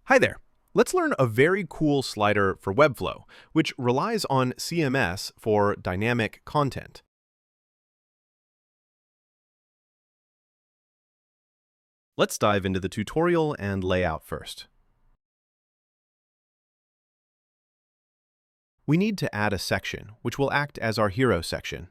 Hi there. Let's learn a very cool slider for Webflow, which relies on CMS for dynamic content. Let's dive into the tutorial and layout first. We need to add a section, which will act as our hero section.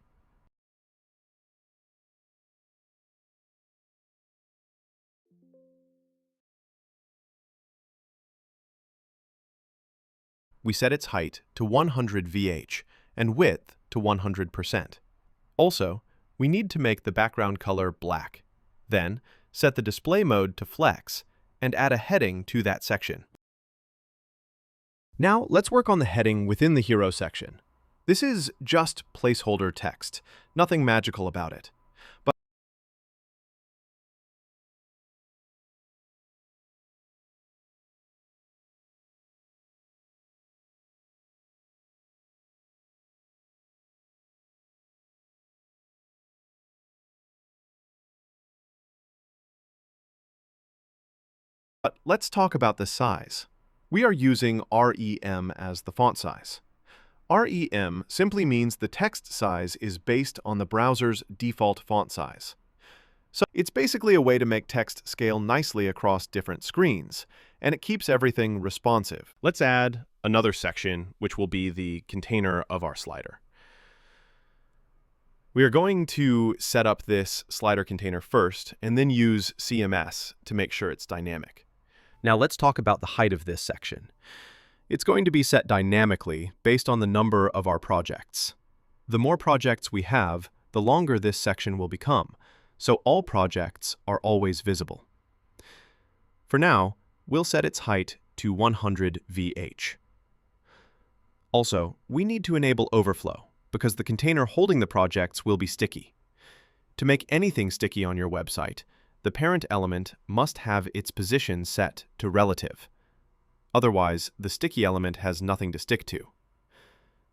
We set its height to 100 VH and width to 100%. Also, we need to make the background color black. Then, set the display mode to flex and add a heading to that section. Now, let's work on the heading within the hero section. This is just placeholder text, nothing magical about it. But let's talk about the size. We are using REM as the font size. REM simply means the text size is based on the browser's default font size. So it's basically a way to make text scale nicely across different screens, and it keeps everything responsive. Let's add another section, which will be the container of our slider. We are going to set up this slider container first, and then use CMS to make sure it's dynamic. Now let's talk about the height of this section. It's going to be set dynamically based on the number of our projects. The more projects we have, the longer this section will become, so all projects are always visible. For now, we'll set its height to 100 VH. Also, we need to enable overflow, because the container holding the projects will be sticky. To make anything sticky on your website, the parent element must have its position set to relative. Otherwise, the sticky element has nothing to stick to.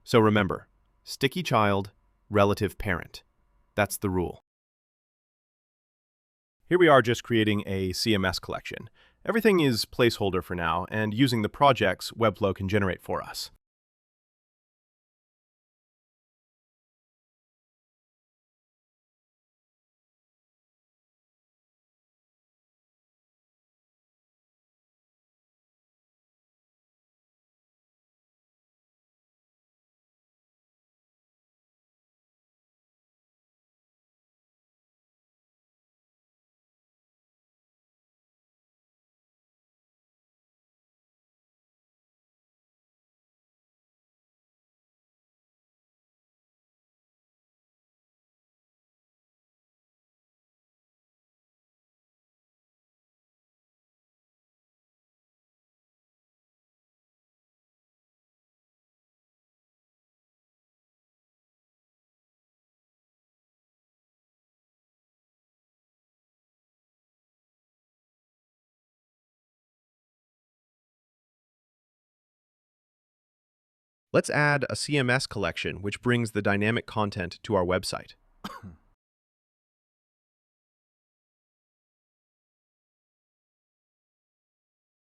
So remember, sticky child, relative parent. That's the rule. Here we are just creating a CMS collection. Everything is placeholder for now, and using the projects Webflow can generate for us. Let's add a CMS collection which brings the dynamic content to our website.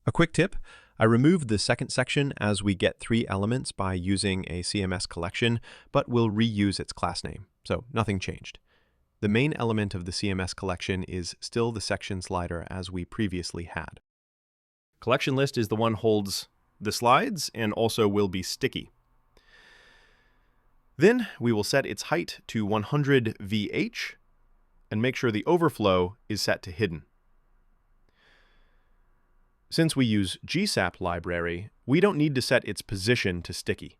A quick tip, I removed the second section as we get 3 elements by using a CMS collection, but we'll reuse its class name, so nothing changed. The main element of the CMS collection is still the section slider as we previously had. Collection list is the one holds the slides and also will be sticky. Then we will set its height to 100 VH and make sure the overflow is set to hidden. Since we use GSAP library, we don't need to set its position to sticky.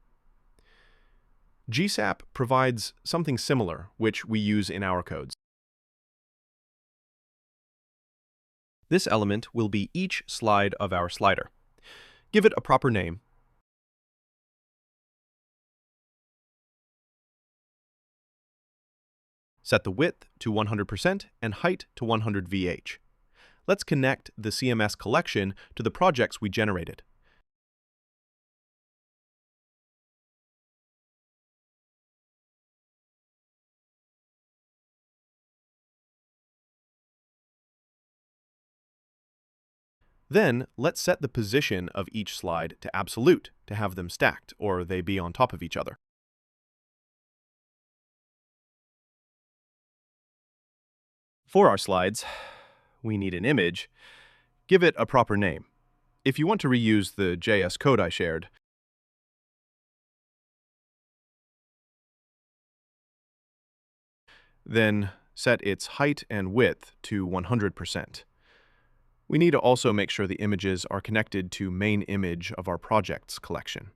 GSAP provides something similar, which we use in our codes. This element will be each slide of our slider. Give it a proper name. Set the width to 100% and height to 100 VH. Let's connect the CMS collection to the projects we generated. Then, let's set the position of each slide to absolute to have them stacked, or they be on top of each other. For our slides, we need an image. Give it a proper name. If you want to reuse the JS code I shared, then set its height and width to 100%. We need to also make sure the images are connected to main image of our projects collection.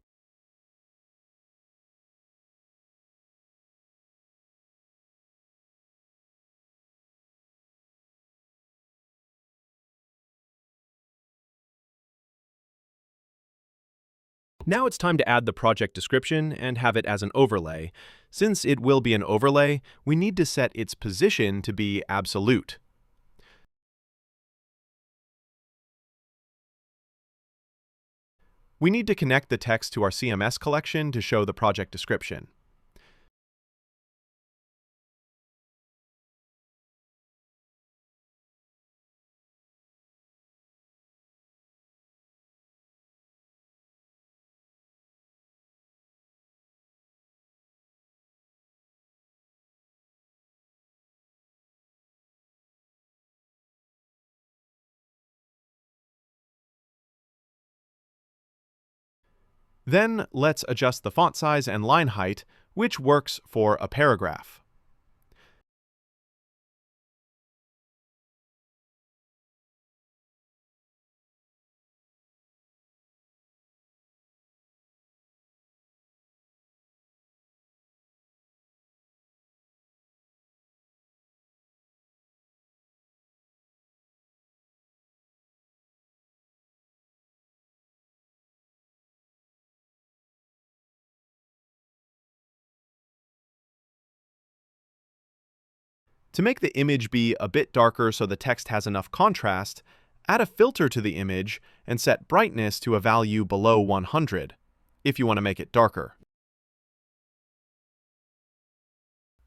Now it's time to add the project description and have it as an overlay. Since it will be an overlay, we need to set its position to be absolute. We need to connect the text to our CMS collection to show the project description. Then let's adjust the font size and line height, which works for a paragraph. To make the image be a bit darker so the text has enough contrast, add a filter to the image and set brightness to a value below 100 if you want to make it darker.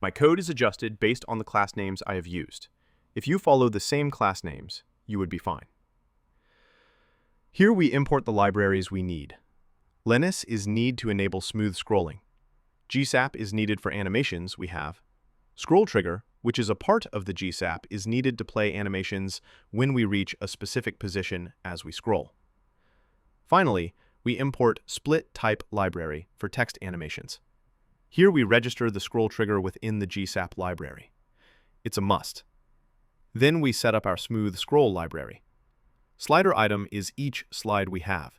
My code is adjusted based on the class names I have used. If you follow the same class names, you would be fine. Here we import the libraries we need. Linus is need to enable smooth scrolling. GSAP is needed for animations we have. ScrollTrigger, which is a part of the GSAP, is needed to play animations when we reach a specific position as we scroll. Finally, we import split type library for text animations. Here we register the ScrollTrigger within the GSAP library. It's a must. Then we set up our smooth scroll library. Slider item is each slide we have.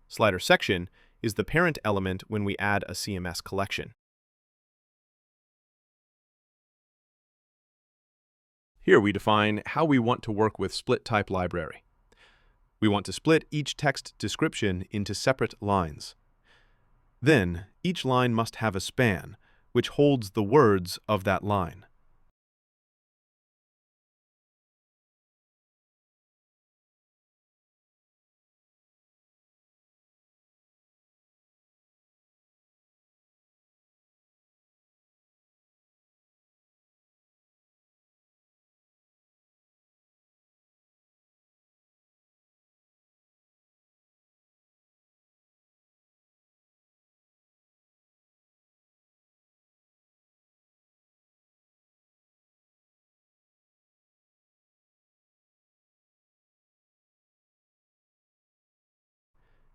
Slider section is the parent element when we add a CMS collection. Here we define how we want to work with split type library. We want to split each text description into separate lines. Then, each line must have a span, which holds the words of that line.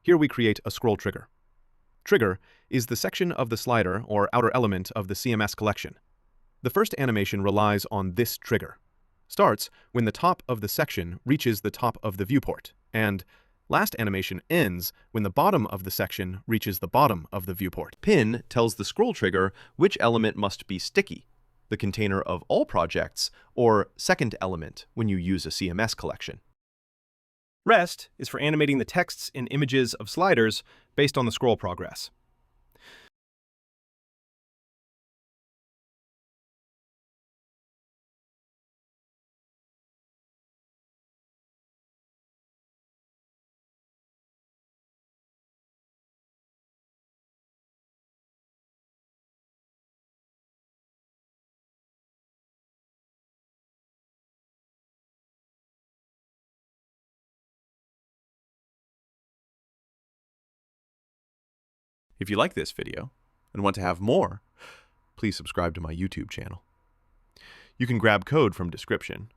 Here we create a scroll trigger. Trigger is the section of the slider or outer element of the CMS collection. The first animation relies on this trigger. Starts when the top of the section reaches the top of the viewport, and last animation ends when the bottom of the section reaches the bottom of the viewport. Pin tells the scroll trigger which element must be sticky, the container of all projects, or second element when you use a CMS collection. Rest is for animating the texts and images of sliders based on the scroll progress. If you like this video and want to have more, please subscribe to my YouTube channel. You can grab code from description